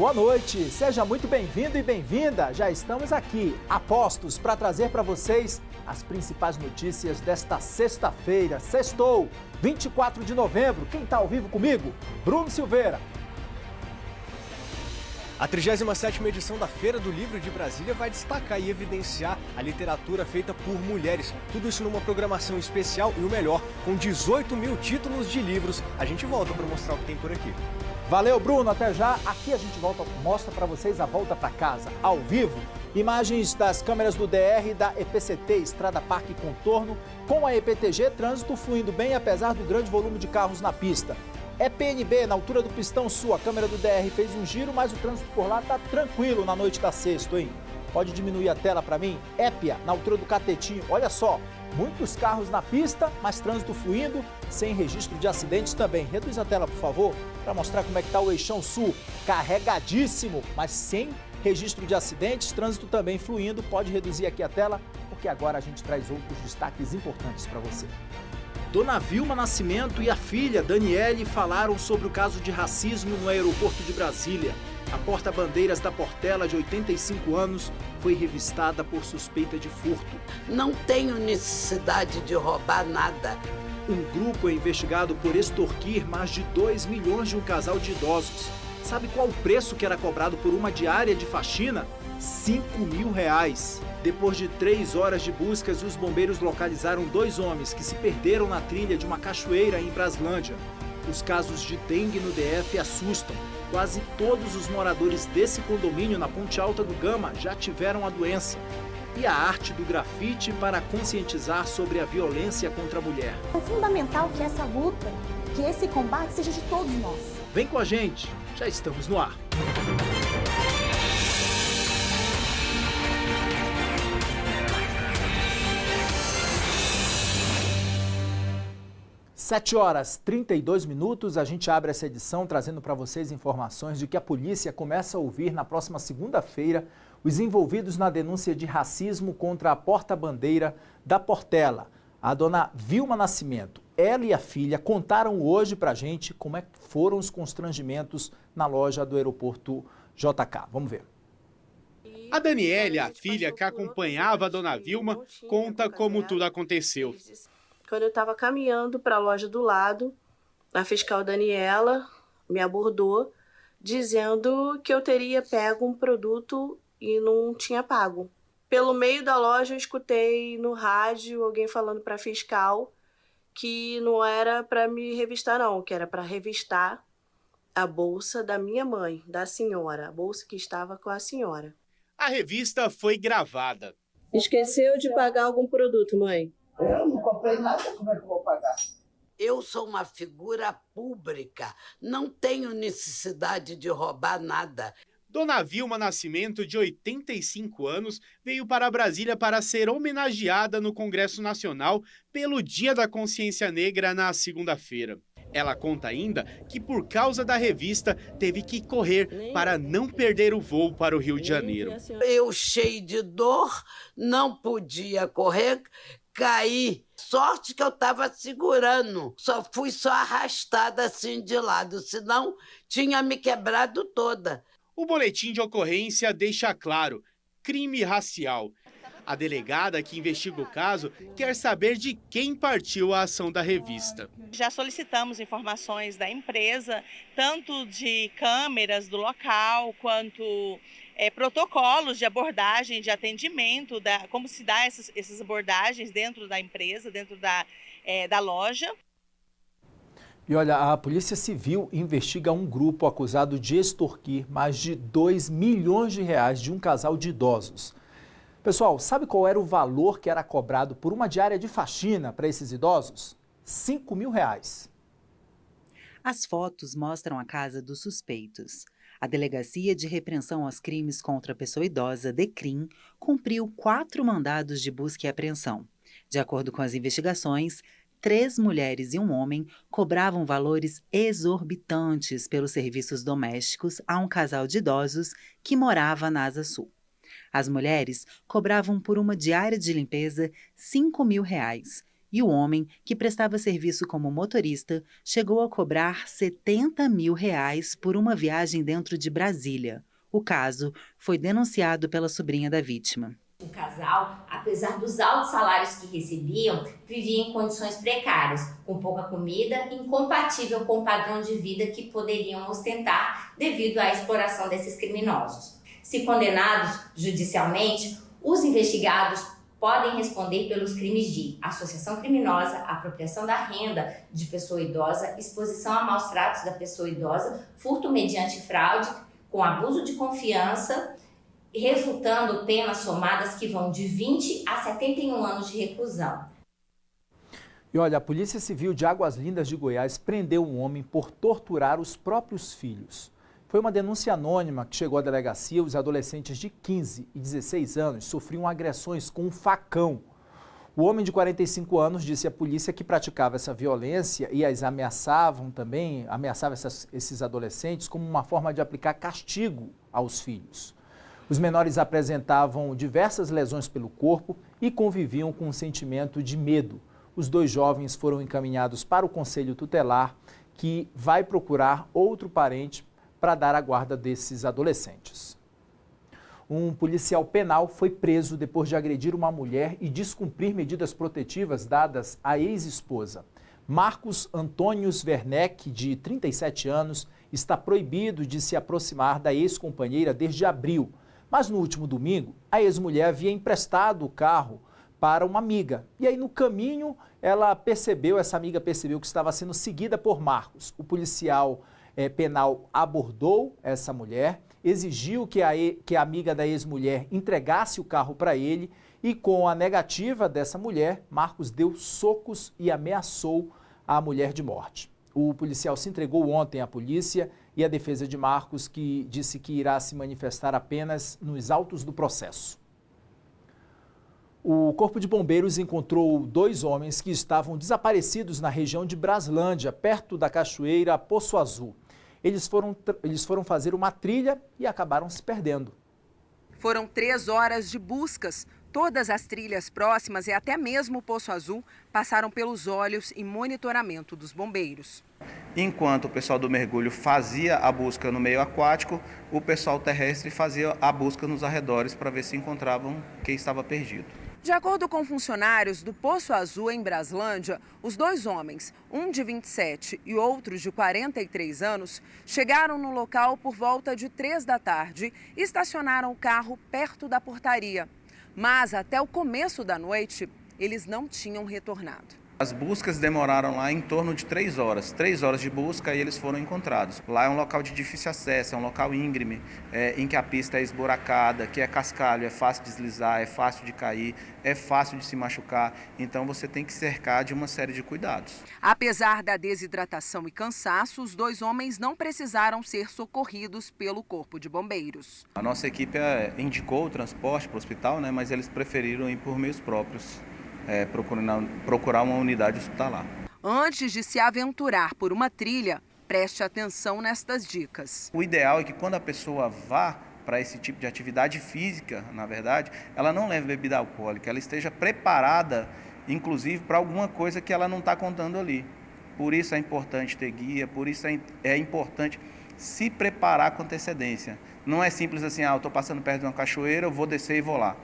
Boa noite, seja muito bem-vindo e bem-vinda. Já estamos aqui, a postos, para trazer para vocês as principais notícias desta sexta-feira. Sextou, 24 de novembro. Quem está ao vivo comigo? Bruno Silveira. A 37ª edição da Feira do Livro de Brasília vai destacar e evidenciar a literatura feita por mulheres. Tudo isso numa programação especial e o melhor, com 18 mil títulos de livros. A gente volta para mostrar o que tem por aqui. Valeu, Bruno, até já. Aqui a gente mostra para vocês a volta para casa, ao vivo. Imagens das câmeras do DR e da EPCT, Estrada Parque Contorno, com a EPTG, trânsito fluindo bem apesar do grande volume de carros na pista. EPNB, na altura do Pistão Sul, a câmera do DR fez um giro, mas o trânsito por lá tá tranquilo na noite da sexta, hein? Pode diminuir a tela para mim? Épia, na altura do Catetinho, olha só, muitos carros na pista, mas trânsito fluindo, sem registro de acidentes também. Reduz a tela, por favor, para mostrar como é que tá o Eixão Sul, carregadíssimo, mas sem registro de acidentes, trânsito também fluindo. Pode reduzir aqui a tela, porque agora a gente traz outros destaques importantes para você. Dona Vilma Nascimento e a filha Daniele falaram sobre o caso de racismo no aeroporto de Brasília. A porta-bandeiras da Portela, de 85 anos, foi revistada por suspeita de furto. Não tenho necessidade de roubar nada. Um grupo é investigado por extorquir mais de 2 milhões de um casal de idosos. Sabe qual o preço que era cobrado por uma diária de faxina? R$5.000. Depois de 3 horas de buscas, os bombeiros localizaram 2 homens que se perderam na trilha de uma cachoeira em Braslândia. Os casos de dengue no DF assustam. Quase todos os moradores desse condomínio na Ponte Alta do Gama já tiveram a doença. E a arte do grafite para conscientizar sobre a violência contra a mulher. É fundamental que essa luta, que esse combate seja de todos nós. Vem com a gente, já estamos no ar. 7h32, a gente abre essa edição trazendo para vocês informações de que a polícia começa a ouvir na próxima segunda-feira os envolvidos na denúncia de racismo contra a porta-bandeira da Portela. A dona Vilma Nascimento, ela e a filha contaram hoje para a gente como é que foram os constrangimentos na loja do aeroporto JK. Vamos ver. A Daniele, a filha que acompanhava a dona Vilma, conta como tudo aconteceu. Quando eu estava caminhando para a loja do lado, a fiscal Daniela me abordou dizendo que eu teria pego um produto e não tinha pago. Pelo meio da loja eu escutei no rádio alguém falando para a fiscal que não era para me revistar não, que era para revistar a bolsa da minha mãe, da senhora, a bolsa que estava com a senhora. A revista foi gravada. Esqueceu de pagar algum produto, mãe? Eu não comprei nada, como é que eu vou pagar? Eu sou uma figura pública, não tenho necessidade de roubar nada. Dona Vilma Nascimento, de 85 anos, veio para Brasília para ser homenageada no Congresso Nacional pelo Dia da Consciência Negra na segunda-feira. Ela conta ainda que, por causa da revista, teve que correr para não perder o voo para o Rio de Janeiro. Eu, cheio de dor, não podia correr, caí. Sorte que eu estava segurando. Fui só arrastada assim de lado, senão tinha me quebrado toda. O boletim de ocorrência deixa claro: crime racial. A delegada que investiga o caso quer saber de quem partiu a ação da revista. Já solicitamos informações da empresa, tanto de câmeras do local, quanto protocolos de abordagem, de atendimento, como se dá essas abordagens dentro da empresa, dentro da loja. E olha, a Polícia Civil investiga um grupo acusado de extorquir mais de 2 milhões de reais de um casal de idosos. Pessoal, sabe qual era o valor que era cobrado por uma diária de faxina para esses idosos? R$5.000. As fotos mostram a casa dos suspeitos. A Delegacia de Repreensão aos Crimes contra a Pessoa Idosa, DECRIM, cumpriu 4 mandados de busca e apreensão. De acordo com as investigações, 3 mulheres e um homem cobravam valores exorbitantes pelos serviços domésticos a um casal de idosos que morava na Asa Sul. As mulheres cobravam por uma diária de limpeza R$5.000 E o homem, que prestava serviço como motorista, chegou a cobrar R$70 mil por uma viagem dentro de Brasília. O caso foi denunciado pela sobrinha da vítima. O casal, apesar dos altos salários que recebiam, vivia em condições precárias, com pouca comida, incompatível com o padrão de vida que poderiam ostentar devido à exploração desses criminosos. Se condenados judicialmente, os investigados podem responder pelos crimes de associação criminosa, apropriação da renda de pessoa idosa, exposição a maus tratos da pessoa idosa, furto mediante fraude, com abuso de confiança, resultando penas somadas que vão de 20 a 71 anos de reclusão. E olha, a Polícia Civil de Águas Lindas de Goiás prendeu um homem por torturar os próprios filhos. Foi uma denúncia anônima que chegou à delegacia. Os adolescentes de 15 e 16 anos sofriam agressões com um facão. O homem de 45 anos disse à polícia que praticava essa violência e as ameaçava esses adolescentes como uma forma de aplicar castigo aos filhos. Os menores apresentavam diversas lesões pelo corpo e conviviam com um sentimento de medo. Os dois jovens foram encaminhados para o Conselho Tutelar, que vai procurar outro parente para dar a guarda desses adolescentes. Um policial penal foi preso depois de agredir uma mulher e descumprir medidas protetivas dadas à ex-esposa. Marcos Antônio Werneck, de 37 anos, está proibido de se aproximar da ex-companheira desde abril. Mas no último domingo, a ex-mulher havia emprestado o carro para uma amiga. E aí no caminho, essa amiga percebeu que estava sendo seguida por Marcos. O policial penal abordou essa mulher, exigiu que a amiga da ex-mulher entregasse o carro para ele e com a negativa dessa mulher, Marcos deu socos e ameaçou a mulher de morte. O policial se entregou ontem à polícia e à defesa de Marcos, que disse que irá se manifestar apenas nos autos do processo. O Corpo de Bombeiros encontrou 2 homens que estavam desaparecidos na região de Braslândia, perto da cachoeira Poço Azul. Eles foram fazer uma trilha e acabaram se perdendo. Foram 3 horas de buscas. Todas as trilhas próximas e até mesmo o Poço Azul passaram pelos olhos e monitoramento dos bombeiros. Enquanto o pessoal do mergulho fazia a busca no meio aquático, o pessoal terrestre fazia a busca nos arredores para ver se encontravam quem estava perdido. De acordo com funcionários do Poço Azul em Braslândia, os 2 homens, um de 27 e outro de 43 anos, chegaram no local por volta de 3 da tarde e estacionaram o carro perto da portaria. Mas até o começo da noite, eles não tinham retornado. As buscas demoraram lá em torno de 3 horas. 3 horas de busca e eles foram encontrados. Lá é um local de difícil acesso, é um local íngreme, em que a pista é esburacada, que é cascalho, é fácil de deslizar, é fácil de cair, é fácil de se machucar. Então você tem que cercar de uma série de cuidados. Apesar da desidratação e cansaço, os 2 homens não precisaram ser socorridos pelo Corpo de Bombeiros. A nossa equipe indicou o transporte para o hospital, mas eles preferiram ir por meios próprios. Procurar uma unidade hospitalar. Antes de se aventurar por uma trilha, preste atenção nestas dicas. O ideal é que quando a pessoa vá para esse tipo de atividade física, na verdade, ela não leve bebida alcoólica, ela esteja preparada, inclusive, para alguma coisa que ela não está contando ali. Por isso é importante ter guia, por isso é importante se preparar com antecedência. Não é simples assim, eu estou passando perto de uma cachoeira, eu vou descer e vou lá.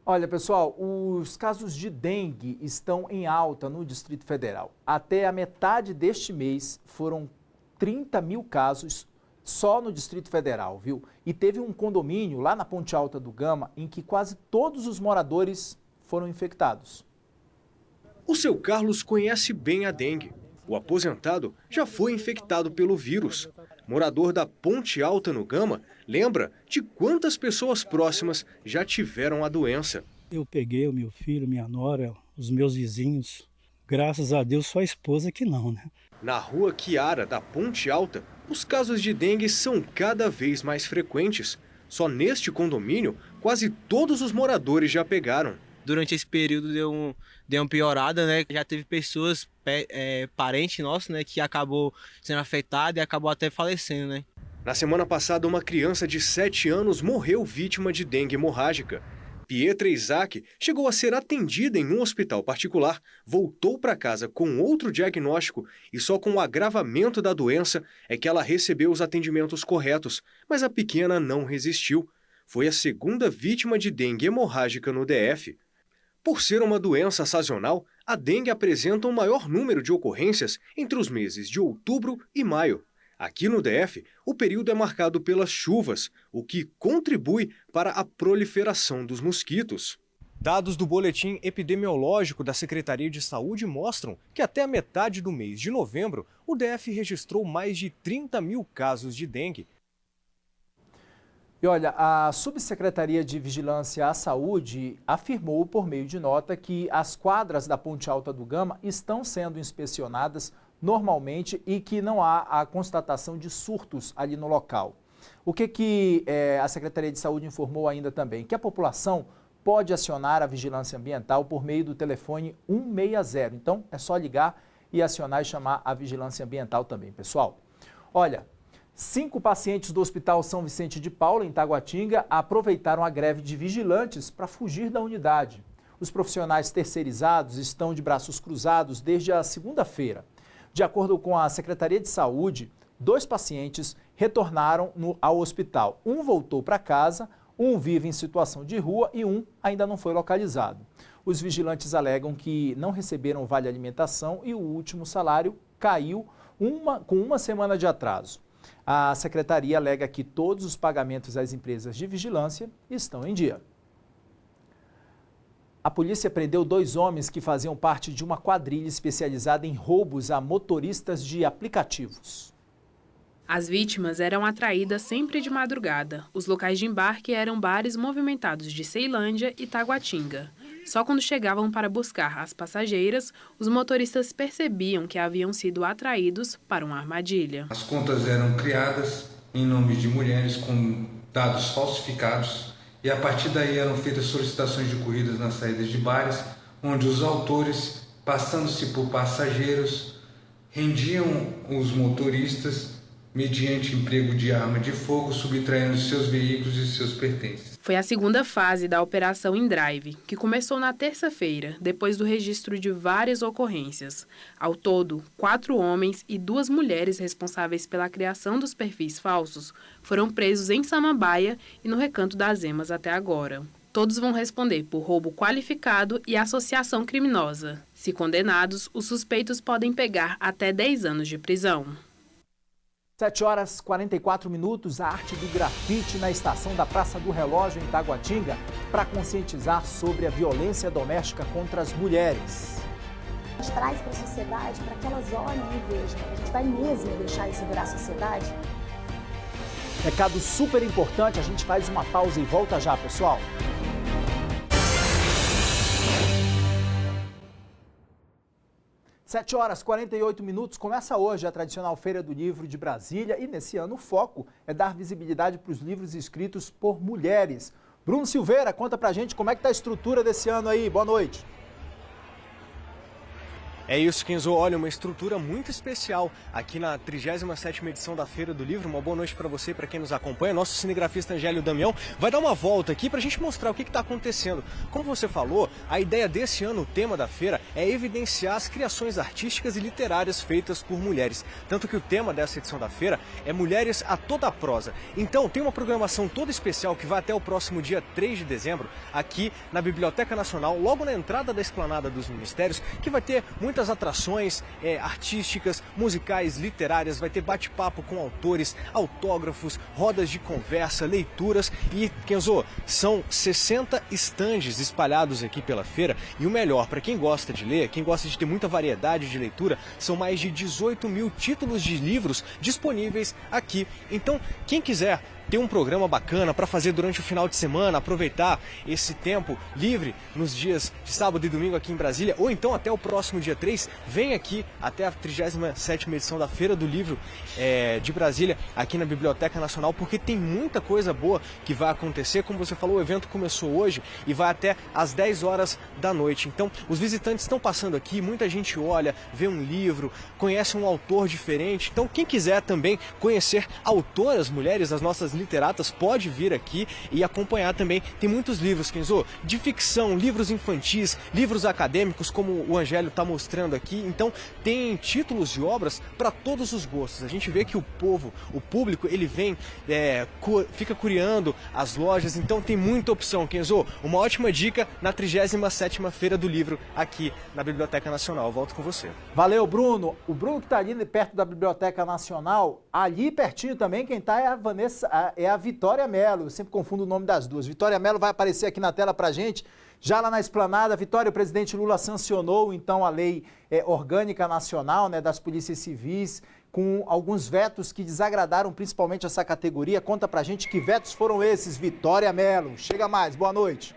Olha, pessoal, os casos de dengue estão em alta no Distrito Federal. Até a metade deste mês foram 30 mil casos só no Distrito Federal, viu? E teve um condomínio lá na Ponte Alta do Gama em que quase todos os moradores foram infectados. O seu Carlos conhece bem a dengue. O aposentado já foi infectado pelo vírus. Morador da Ponte Alta no Gama, lembra de quantas pessoas próximas já tiveram a doença. Eu peguei o meu filho, minha nora, os meus vizinhos. Graças a Deus, só a esposa que não, né? Na rua Chiara, da Ponte Alta, os casos de dengue são cada vez mais frequentes. Só neste condomínio, quase todos os moradores já pegaram. Durante esse período deu uma piorada, né? Já teve pessoas, parente nosso, né, que acabou sendo afetado e acabou até falecendo, né? Na semana passada, uma criança de 7 anos morreu vítima de dengue hemorrágica. Pietra Isaac chegou a ser atendida em um hospital particular, voltou para casa com outro diagnóstico e só com o agravamento da doença é que ela recebeu os atendimentos corretos, mas a pequena não resistiu. Foi a segunda vítima de dengue hemorrágica no DF. Por ser uma doença sazonal, a dengue apresenta um maior número de ocorrências entre os meses de outubro e maio. Aqui no DF, o período é marcado pelas chuvas, o que contribui para a proliferação dos mosquitos. Dados do boletim epidemiológico da Secretaria de Saúde mostram que até a metade do mês de novembro, o DF registrou mais de 30 mil casos de dengue. E olha, a Subsecretaria de Vigilância à Saúde afirmou por meio de nota que as quadras da Ponte Alta do Gama estão sendo inspecionadas normalmente e que não há a constatação de surtos ali no local. O que a Secretaria de Saúde informou ainda também? Que a população pode acionar a vigilância ambiental por meio do telefone 160. Então, é só ligar e acionar e chamar a vigilância ambiental também, pessoal. Olha, 5 pacientes do Hospital São Vicente de Paula, em Taguatinga, aproveitaram a greve de vigilantes para fugir da unidade. Os profissionais terceirizados estão de braços cruzados desde a segunda-feira. De acordo com a Secretaria de Saúde, 2 pacientes retornaram ao hospital. Um voltou para casa, um vive em situação de rua e um ainda não foi localizado. Os vigilantes alegam que não receberam vale alimentação e o último salário caiu com uma semana de atraso. A secretaria alega que todos os pagamentos às empresas de vigilância estão em dia. A polícia prendeu 2 homens que faziam parte de uma quadrilha especializada em roubos a motoristas de aplicativos. As vítimas eram atraídas sempre de madrugada. Os locais de embarque eram bares movimentados de Ceilândia e Taguatinga. Só quando chegavam para buscar as passageiras, os motoristas percebiam que haviam sido atraídos para uma armadilha. As contas eram criadas em nome de mulheres com dados falsificados e a partir daí eram feitas solicitações de corridas nas saídas de bares, onde os autores, passando-se por passageiros, rendiam os motoristas mediante emprego de arma de fogo, subtraindo seus veículos e seus pertences. Foi a segunda fase da Operação InDrive, que começou na terça-feira, depois do registro de várias ocorrências. Ao todo, 4 homens e 2 mulheres responsáveis pela criação dos perfis falsos foram presos em Samambaia e no Recanto das Emas até agora. Todos vão responder por roubo qualificado e associação criminosa. Se condenados, os suspeitos podem pegar até 10 anos de prisão. 7h44, a arte do grafite na estação da Praça do Relógio, em Taguatinga, para conscientizar sobre a violência doméstica contra as mulheres. A gente traz para a sociedade para que elas olhem e vejam. A gente vai mesmo deixar isso virar sociedade? Recado super importante, a gente faz uma pausa e volta já, pessoal. Sete horas 48 minutos, começa hoje a tradicional Feira do Livro de Brasília e nesse ano o foco é dar visibilidade para os livros escritos por mulheres. Bruno Silveira, conta pra gente como é que está a estrutura desse ano aí, boa noite. É isso, Kenzo. Olha, uma estrutura muito especial aqui na 37ª edição da Feira do Livro. Uma boa noite para você e para quem nos acompanha. Nosso cinegrafista Angélio Damião vai dar uma volta aqui para a gente mostrar o que está acontecendo. Como você falou, a ideia desse ano, o tema da feira, é evidenciar as criações artísticas e literárias feitas por mulheres. Tanto que o tema dessa edição da feira é Mulheres a Toda Prosa. Então, tem uma programação toda especial que vai até o próximo dia 3 de dezembro, aqui na Biblioteca Nacional, logo na entrada da Esplanada dos Ministérios, que vai ter muitas atrações artísticas, musicais, literárias, vai ter bate-papo com autores, autógrafos, rodas de conversa, leituras e, Kenzo, são 60 estandes espalhados aqui pela feira e o melhor, para quem gosta de ler, quem gosta de ter muita variedade de leitura, são mais de 18 mil títulos de livros disponíveis aqui. Então, quem quiser ter um programa bacana para fazer durante o final de semana, aproveitar esse tempo livre nos dias de sábado e domingo aqui em Brasília, ou então até o próximo dia 3, vem aqui até a 37ª edição da Feira do Livro de Brasília, aqui na Biblioteca Nacional, porque tem muita coisa boa que vai acontecer. Como você falou, o evento começou hoje e vai até às 10 horas da noite. Então, os visitantes estão passando aqui, muita gente olha, vê um livro, conhece um autor diferente. Então, quem quiser também conhecer autoras mulheres, as nossas literatas pode vir aqui e acompanhar também. Tem muitos livros, Kenzo, de ficção, livros infantis, livros acadêmicos, como o Angélio está mostrando aqui. Então tem títulos de obras para todos os gostos. A gente vê que o público, ele vem, fica curiando as lojas, então tem muita opção, Kenzo. Uma ótima dica na 37ª Feira do Livro aqui na Biblioteca Nacional. Eu volto com você. Valeu, Bruno. O Bruno que está ali perto da Biblioteca Nacional, ali pertinho também, quem está é a Vitória Mello. Eu sempre confundo o nome das duas. Vitória Mello vai aparecer aqui na tela para gente. Já lá na esplanada, Vitória, o presidente Lula sancionou então a lei orgânica nacional, né, das polícias civis, com alguns vetos que desagradaram principalmente essa categoria. Conta pra gente que vetos foram esses, Vitória Mello. Chega mais, boa noite.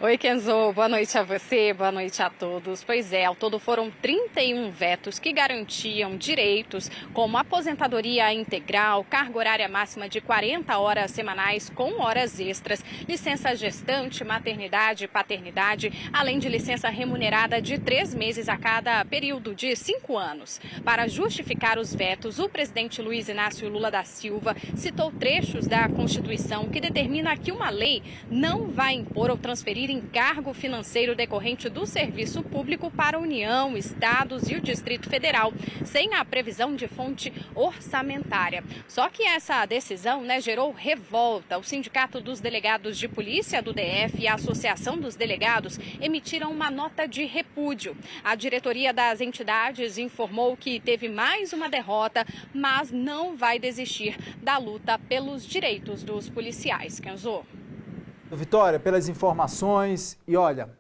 Oi, Kenzo, boa noite a você, boa noite a todos. Pois é, ao todo foram 31 vetos que garantiam direitos como aposentadoria integral, carga horária máxima de 40 horas semanais com horas extras, licença gestante, maternidade e paternidade, além de licença remunerada de 3 meses a cada período de 5 anos. Para justificar os vetos, o presidente Luiz Inácio Lula da Silva citou trechos da Constituição que determina que uma lei não vai impor ou transferir encargo financeiro decorrente do serviço público para a União, Estados e o Distrito Federal, sem a previsão de fonte orçamentária. Só que essa decisão, gerou revolta. O Sindicato dos Delegados de Polícia do DF e a Associação dos Delegados emitiram uma nota de repúdio. A diretoria das entidades informou que teve mais uma derrota, mas não vai desistir da luta pelos direitos dos policiais. Kenzo. Vitória, pelas informações. E olha,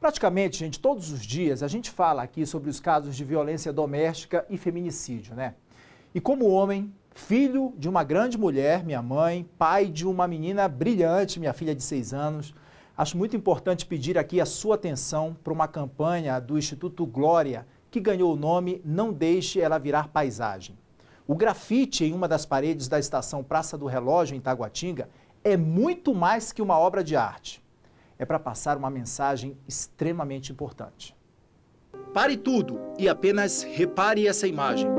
praticamente, gente, todos os dias a gente fala aqui sobre os casos de violência doméstica e feminicídio, né? E como homem, filho de uma grande mulher, minha mãe, pai de uma menina brilhante, minha filha de 6 anos, acho muito importante pedir aqui a sua atenção para uma campanha do Instituto Glória, que ganhou o nome Não Deixe Ela Virar Paisagem. O grafite em uma das paredes da estação Praça do Relógio, em Taguatinga, é muito mais que uma obra de arte. É para passar uma mensagem extremamente importante. Pare tudo e apenas repare essa imagem.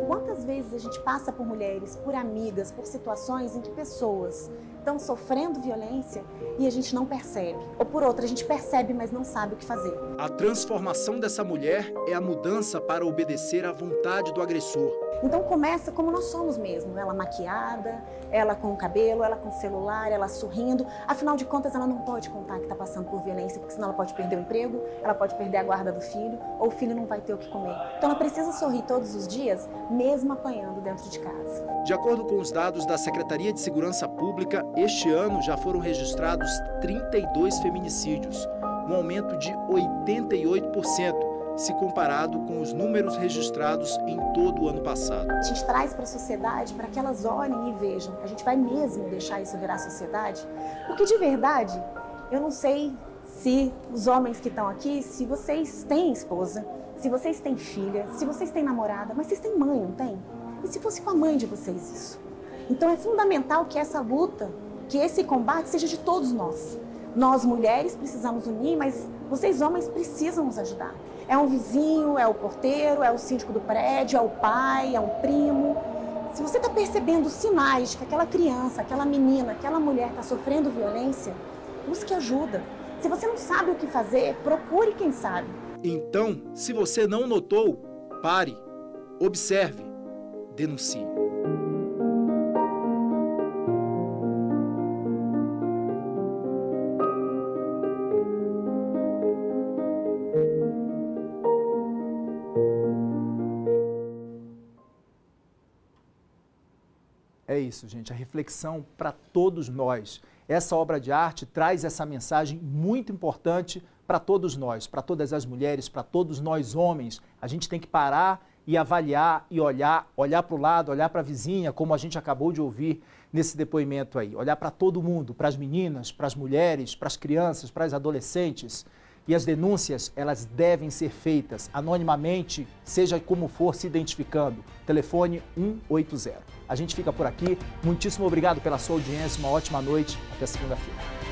Quantas vezes a gente passa por mulheres, por amigas, por situações em que pessoas estão sofrendo violência e a gente não percebe. Ou por outra, a gente percebe, mas não sabe o que fazer. A transformação dessa mulher é a mudança para obedecer à vontade do agressor. Então começa como nós somos mesmo, ela maquiada, ela com o cabelo, ela com o celular, ela sorrindo. Afinal de contas, ela não pode contar que está passando por violência, porque senão ela pode perder o emprego, ela pode perder a guarda do filho, ou o filho não vai ter o que comer. Então ela precisa sorrir todos os dias, mesmo apanhando dentro de casa. De acordo com os dados da Secretaria de Segurança Pública, este ano já foram registrados 32 feminicídios, um aumento de 88%. Se comparado com os números registrados em todo o ano passado. A gente traz para a sociedade para que elas olhem e vejam. A gente vai mesmo deixar isso virar sociedade? Porque de verdade, eu não sei se os homens que estão aqui, se vocês têm esposa, se vocês têm filha, se vocês têm namorada, mas vocês têm mãe, não tem? E se fosse com a mãe de vocês isso? Então é fundamental que essa luta, que esse combate seja de todos nós. Nós mulheres precisamos unir, mas vocês homens precisam nos ajudar. É um vizinho, é o porteiro, é o síndico do prédio, é o pai, é um primo. Se você está percebendo sinais de que aquela criança, aquela menina, aquela mulher está sofrendo violência, busque ajuda. Se você não sabe o que fazer, procure quem sabe. Então, se você não notou, pare, observe, denuncie. É isso, gente, a reflexão para todos nós. Essa obra de arte traz essa mensagem muito importante para todos nós, para todas as mulheres, para todos nós homens. A gente tem que parar e avaliar e olhar para o lado, olhar para a vizinha, como a gente acabou de ouvir nesse depoimento aí. Olhar para todo mundo, para as meninas, para as mulheres, para as crianças, para as adolescentes. E as denúncias, elas devem ser feitas anonimamente, seja como for se identificando. Telefone 180. A gente fica por aqui. Muitíssimo obrigado pela sua audiência. Uma ótima noite. Até segunda-feira.